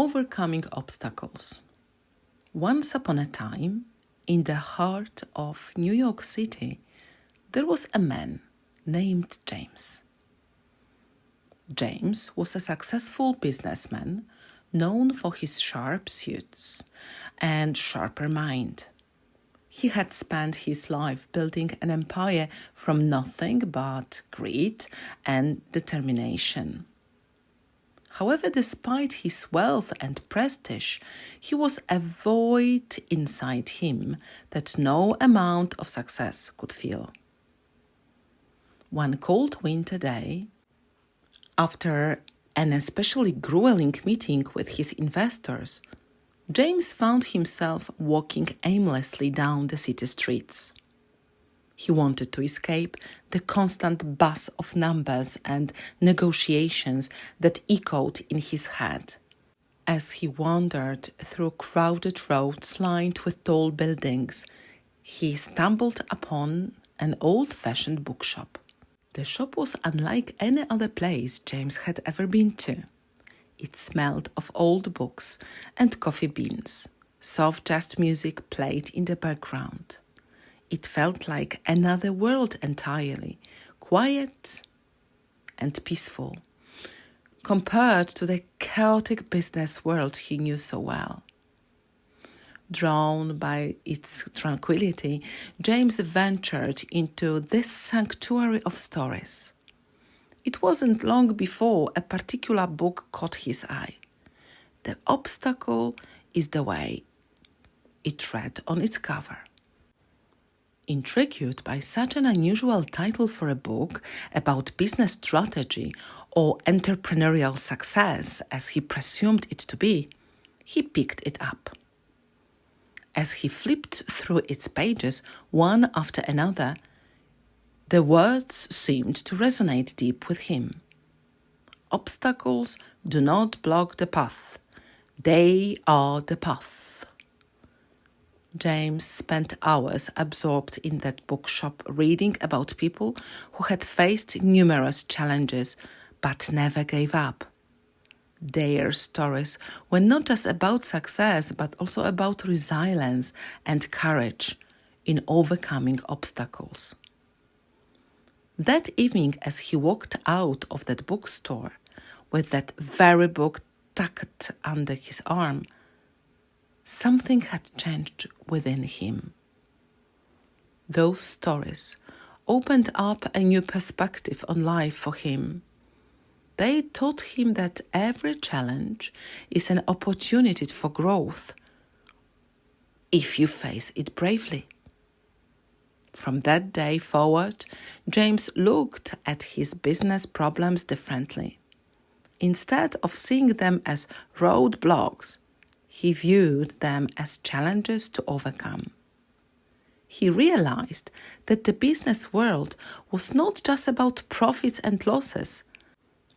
Overcoming obstacles. Once upon a time, in the heart of New York City, there was a man named James. James was a successful businessman known for his sharp suits and sharper mind. He had spent his life building an empire from nothing but greed and determination. However, despite his wealth and prestige, he was a void inside him that no amount of success could fill. One cold winter day, after an especially grueling meeting with his investors, James found himself walking aimlessly down the city streets. He wanted to escape the constant buzz of numbers and negotiations that echoed in his head. As he wandered through crowded roads lined with tall buildings, he stumbled upon an old-fashioned bookshop. The shop was unlike any other place James had ever been to. It smelled of old books and coffee beans. Soft jazz music played in the background. It felt like another world entirely, quiet and peaceful, compared to the chaotic business world he knew so well. Drawn by its tranquility, James ventured into this sanctuary of stories. It wasn't long before a particular book caught his eye. "The Obstacle is the Way," it read on its cover. Intrigued by such an unusual title for a book about business strategy or entrepreneurial success, as he presumed it to be, he picked it up. As he flipped through its pages one after another, the words seemed to resonate deep with him. Obstacles do not block the path. They are the path. James spent hours absorbed in that bookshop reading about people who had faced numerous challenges but never gave up. Their stories were not just about success but also about resilience and courage in overcoming obstacles. That evening, as he walked out of that bookstore with that very book tucked under his arm, something had changed within him. Those stories opened up a new perspective on life for him. They taught him that every challenge is an opportunity for growth if you face it bravely. From that day forward, James looked at his business problems differently. Instead of seeing them as roadblocks, he viewed them as challenges to overcome. He realized that the business world was not just about profits and losses,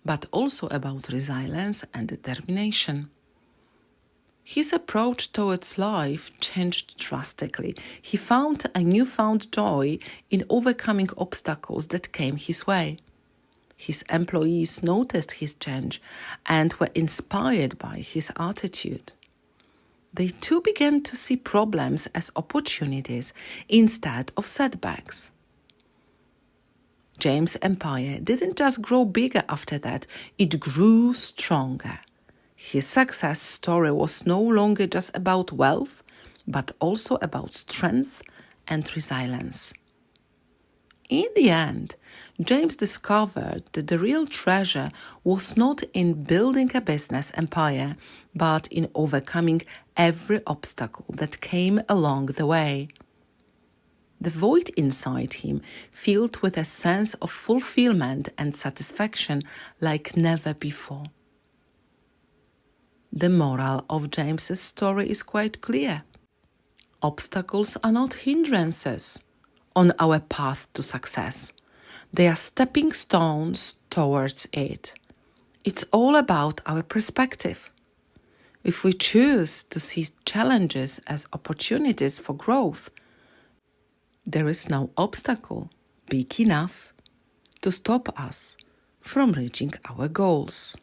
but also about resilience and determination. His approach towards life changed drastically. He found a newfound joy in overcoming obstacles that came his way. His employees noticed his change and were inspired by his attitude. They too began to see problems as opportunities instead of setbacks. James' empire didn't just grow bigger after that, it grew stronger. His success story was no longer just about wealth, but also about strength and resilience. In the end, James discovered that the real treasure was not in building a business empire, but in overcoming every obstacle that came along the way. The void inside him filled with a sense of fulfillment and satisfaction like never before. The moral of James's story is quite clear. Obstacles are not hindrances on our path to success. They are stepping stones towards it. It's all about our perspective. If we choose to see challenges as opportunities for growth, there is no obstacle big enough to stop us from reaching our goals.